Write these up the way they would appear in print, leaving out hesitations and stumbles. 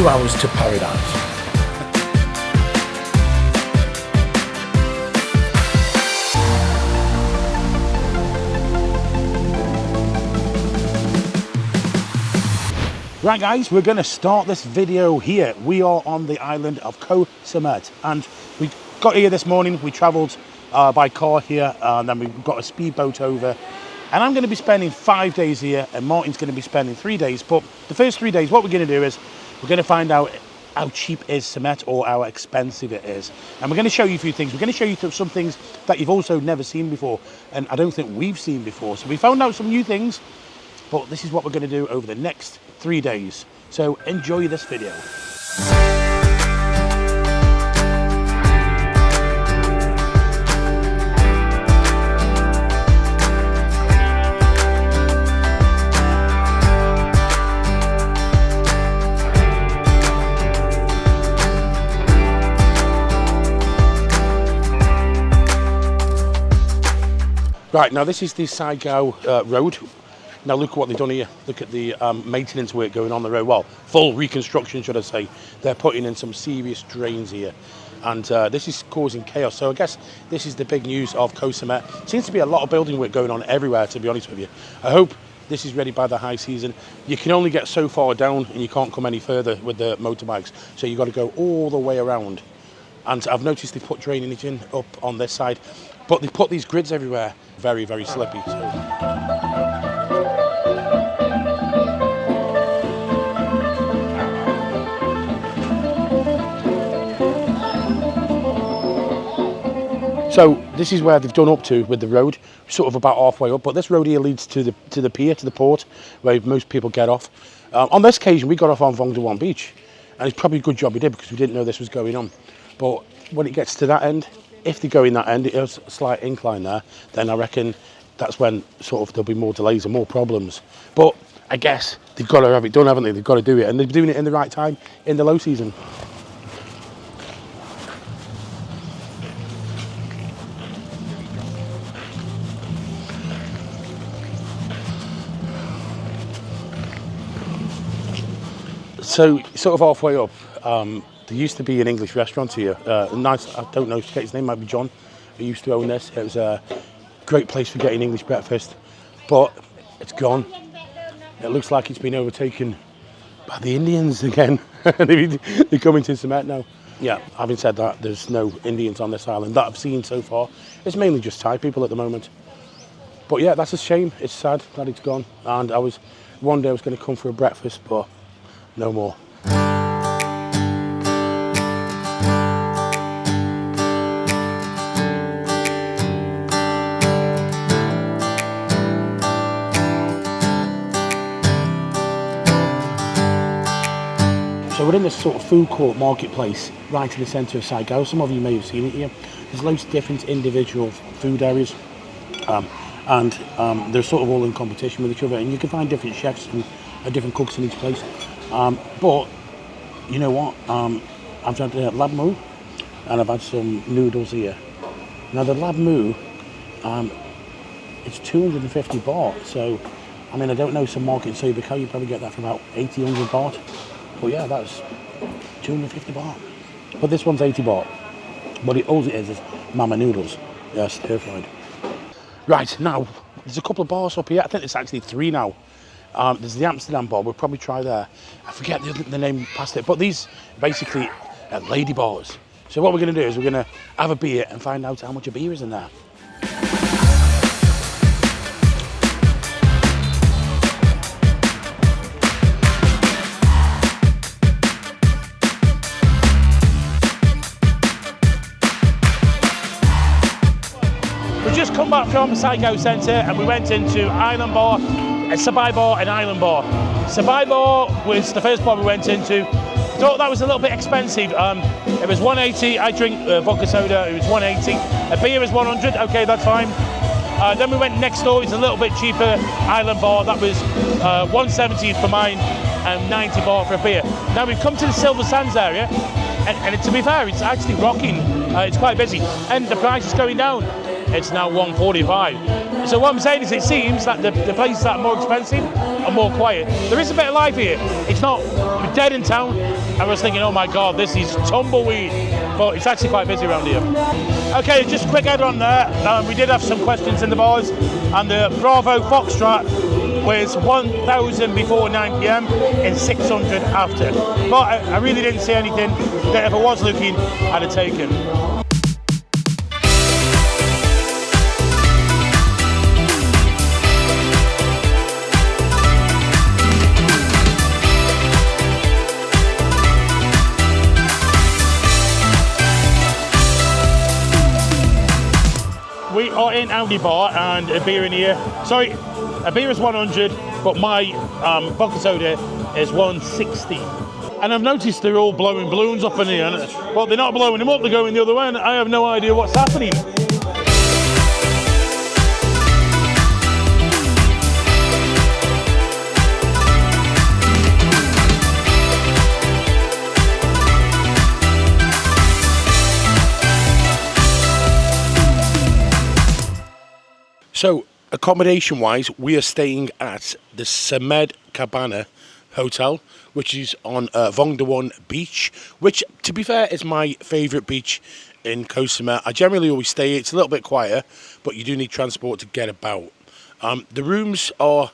2 hours to paradise. Right guys, we're going to start this video here. We are on the island of Koh Samet, and we got here this morning. We travelled by car here, and then we got a speedboat over. And I'm going to be spending 5 days here, and Martin's going to be spending 3 days. But the first 3 days, what we're going to do is we're going to find out how cheap is Samet or how expensive it is. And we're going to show you a few things. We're going to show you some things that you've also never seen before, and I don't think we've seen before. So we found out some new things, but this is what we're going to do over the next 3 days. So enjoy this video. Right, now this is the Saigo Road. Now look at what they've done here. Look at the maintenance work going on the road. Well, full reconstruction, should I say. They're putting in some serious drains here. And this is causing chaos. So I guess this is the big news of Koh Samet. Seems to be a lot of building work going on everywhere, to be honest with you. I hope this is ready by the high season. You can only get so far down and you can't come any further with the motorbikes. So you've got to go all the way around. And I've noticed they put drainage in up on this side. But they put these grids everywhere. Very, very slippy. So this is where they've done up to with the road, sort of about halfway up. But this road here leads to the pier, to the port, where most people get off. On this occasion, we got off on Vong Duan Beach, and it's probably a good job we did because we didn't know this was going on. But when it gets to that end, if they go in that end, it has a slight incline there, then I reckon that's when sort of there'll be more delays and more problems. But I guess they've got to have it done, haven't they? They've got to do it, and they're doing it in the right time, in the low season. So sort of halfway up, there used to be an English restaurant here. Nice, I don't know his name, might be John, who used to own this. It was a great place for getting English breakfast, but it's gone. It looks like it's been overtaken by the Indians again. They're coming to Samet now. Yeah, having said that, there's no Indians on this island that I've seen so far. It's mainly just Thai people at the moment. But yeah, that's a shame. It's sad that it's gone. And one day I was going to come for a breakfast, but no more. So we're in this sort of food court marketplace right in the centre of Saigo. Some of you may have seen it here. There's loads of different individual food areas, and they're sort of all in competition with each other, and you can find different chefs and different cooks in each place. But you know what? I've had lab moo, and I've had some noodles here. Now the lab moo, it's 250 baht. So, I mean, I don't know some markets, so you probably get that for about 80-100 baht. But yeah, that's 250 baht. But this one's 80 baht. But all it is mama noodles, stir fried. Right, now there's a couple of bars up here. I think there's actually 3 now. There's the Amsterdam bar. We'll probably try there. I forget the name past it, but these basically are lady bars. So what we're going to do is we're going to have a beer and find out how much a beer is in there. Come back from Saigo Centre and we went into Island Bar, Sabai Bar and Island Bar. Sabai Bar was the first bar we went into. Thought that was a little bit expensive. It was 180. I drink vodka soda. It was 180. A beer is 100. Okay, that's fine. Then we went next door. It's a little bit cheaper. Island Bar. That was 170 for mine and 90 baht for a beer. Now we've come to the Silver Sands area, and to be fair, it's actually rocking. It's quite busy, and the price is going down. It's now 145. So what I'm saying is, it seems that the places that are more expensive are more quiet. There is a bit of life here. It's not dead in town. I was thinking, oh my God, this is tumbleweed. But it's actually quite busy around here. Okay, just a quick header on there. We did have some questions in the bars, and the Bravo Foxtrot was 1,000 before 9 p.m. and 600 after. But I really didn't see anything that, if I was looking, I'd have taken. We are in Audi Bar, and a beer in here. Sorry, a beer is 100, but my vodka soda is 160. And I've noticed they're all blowing balloons up in here, but they're not blowing them up, they're going the other way, and I have no idea what's happening. So, accommodation-wise, we are staying at the Semed Cabana Hotel, which is on Vong Duon Beach, which, to be fair, is my favourite beach in Koh Samet. I generally always stay here. It's a little bit quieter, but you do need transport to get about. The rooms are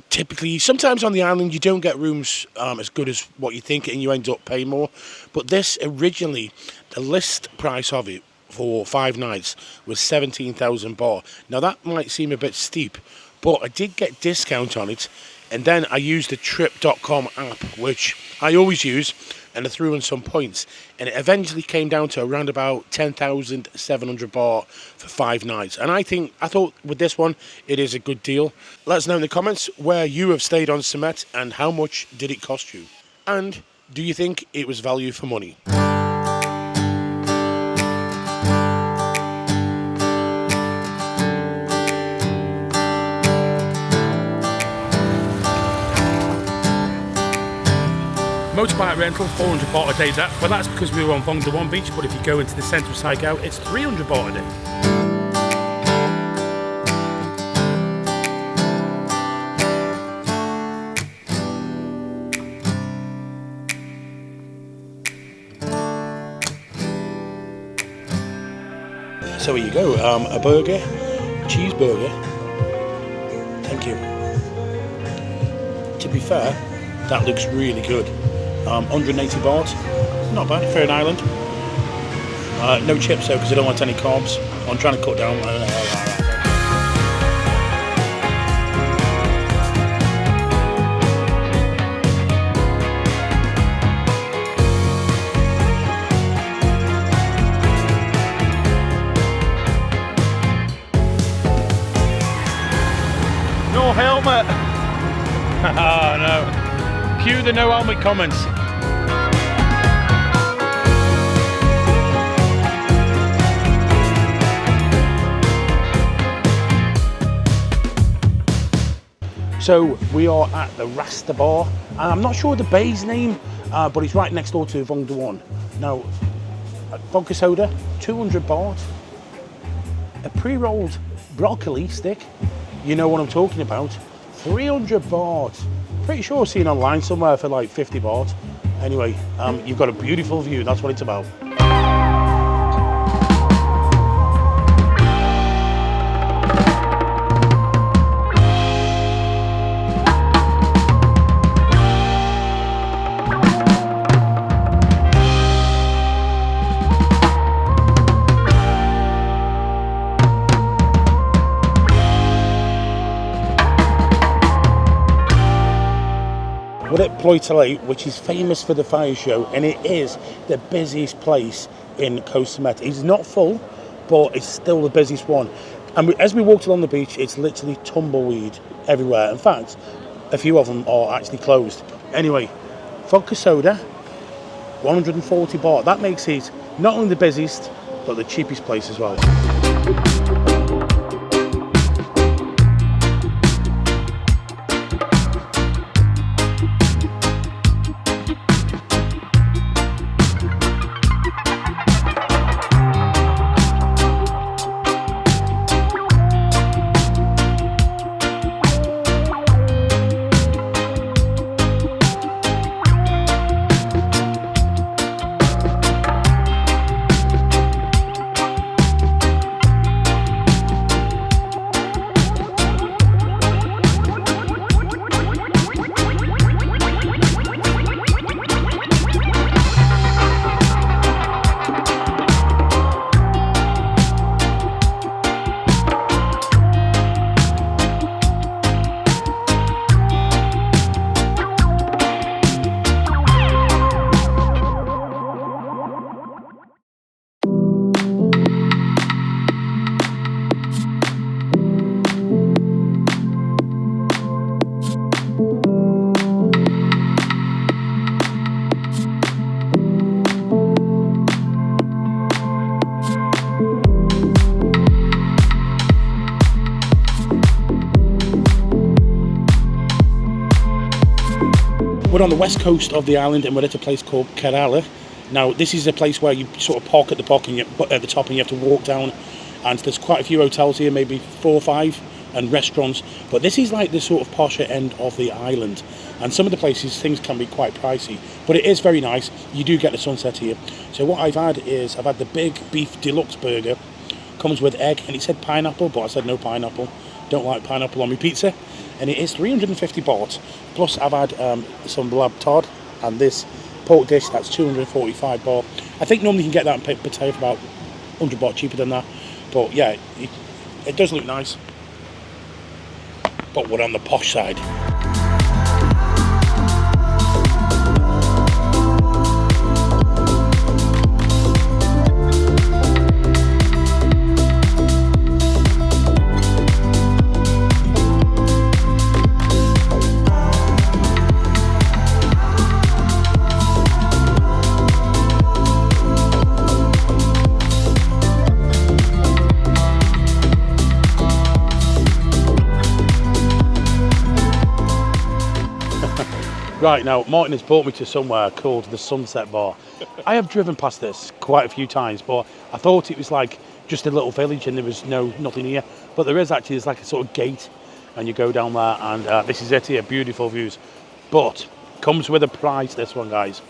typically, sometimes on the island, you don't get rooms as good as what you think, and you end up paying more. But this, originally, the list price of it for 5 nights was 17,000 baht. Now that might seem a bit steep, but I did get discount on it, and then I used the trip.com app, which I always use, and I threw in some points, and it eventually came down to around about 10,700 baht for 5 nights. And I thought with this one, it is a good deal. Let us know in the comments where you have stayed on Semet and how much did it cost you, and do you think it was value for money? Motorbike rental, 400 baht a day that, but that's because we were on Vong Duon Beach, but if you go into the centre of Saigo, it's 300 baht a day. So here you go, a burger, cheeseburger, thank you. To be fair, that looks really good. 180 baht, not bad for an island. No chips though, because I don't want any carbs. I'm trying to cut down. No helmet! Oh no. Cue the no helmet comments. So we are at the Rasta Bar. I'm not sure the bay's name, but it's right next door to Vong Duon. Now, vodka soda, 200 baht. A pre-rolled broccoli stick, you know what I'm talking about, 300 baht. Pretty sure I've seen online somewhere for like 50 baht. Anyway, you've got a beautiful view, that's what it's about. We're at Pattaya, which is famous for the fire show, and it is the busiest place in Koh Samet. It's not full, but it's still the busiest one. And as we walked along the beach, it's literally tumbleweed everywhere. In fact, a few of them are actually closed. Anyway, vodka soda, 140 baht. That makes it not only the busiest, but the cheapest place as well. We're on the west coast of the island and we're at a place called Kerala. Now this is a place where you sort of park at the top and you have to walk down, and there's quite a few hotels here, maybe 4 or 5, and restaurants, but this is like the sort of posher end of the island, and some of the places things can be quite pricey, but it is very nice. You do get the sunset here. So what I've had the big beef deluxe burger, comes with egg, and it said pineapple, but I said no pineapple, don't like pineapple on my pizza, and it is 350 baht. Plus I've had some lab tod and this pork dish, that's 245 baht. I think normally you can get that in Pattaya for about 100 baht cheaper than that, but yeah, it does look nice, but we're on the posh side. Right, now Martin has brought me to somewhere called the Sunset Bar. I have driven past this quite a few times, but I thought it was like just a little village and there was nothing here. But there is actually, there's like a sort of gate, and you go down there, and this is it here, beautiful views. But comes with a price, this one, guys.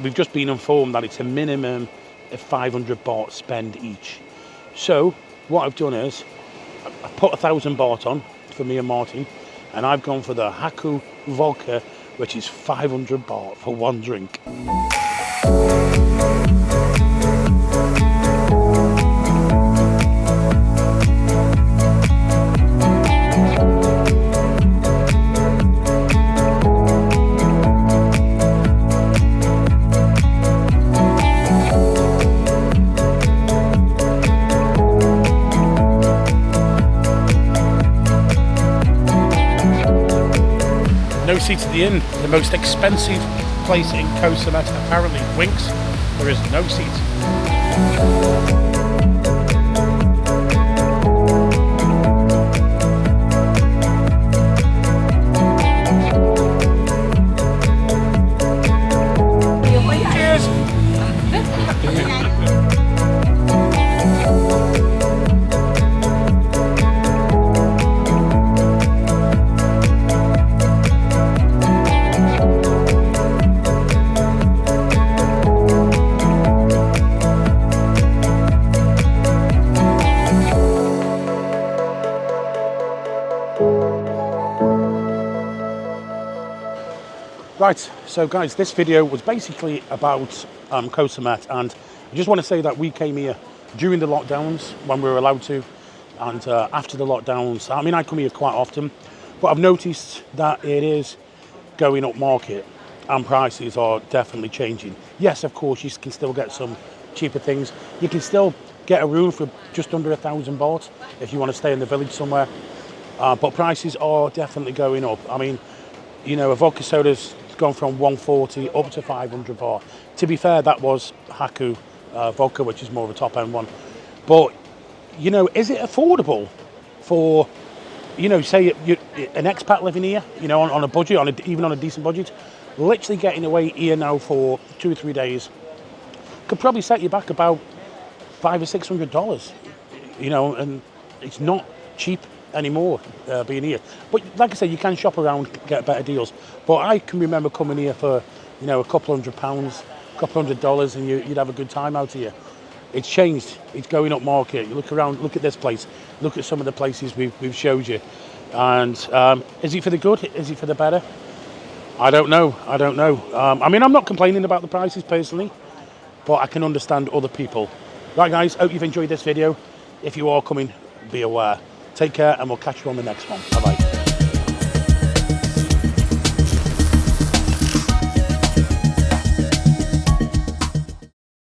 We've just been informed that it's a minimum of 500 baht spend each. So what I've done is I've put 1,000 baht on for me and Martin, and I've gone for the Haku vodka, which is 500 baht for one drink. No seats at the inn, the most expensive place in Koh Samet, apparently Winks, there is no seats. Right, so guys, this video was basically about Koh Samet, and I just want to say that we came here during the lockdowns when we were allowed to, and after the lockdowns, I mean, I come here quite often, but I've noticed that it is going up market and prices are definitely changing. Yes, of course, you can still get some cheaper things. You can still get a room for just under 1,000 baht if you want to stay in the village somewhere, but prices are definitely going up. I mean, you know, a vodka soda's gone from 140 up to 500 baht. To be fair, that was Haku vodka, which is more of a top end one. But, you know, is it affordable for, you know, say you're an expat living here, you know, on a budget, even on a decent budget, literally getting away here now for 2 or 3 days could probably set you back about $500 or $600, you know, and it's not cheap anymore being here. But like I said, you can shop around, get better deals. But I can remember coming here for, you know, a couple £100, a couple $100, and you'd have a good time out here. It's changed. It's going up market. You look around, look at this place, look at some of the places we've showed you. And is it for the good? Is it for the better? I don't know. I don't know. I mean, I'm not complaining about the prices personally, but I can understand other people. Right, guys, hope you've enjoyed this video. If you are coming, be aware. Take care, and we'll catch you on the next one. Bye-bye.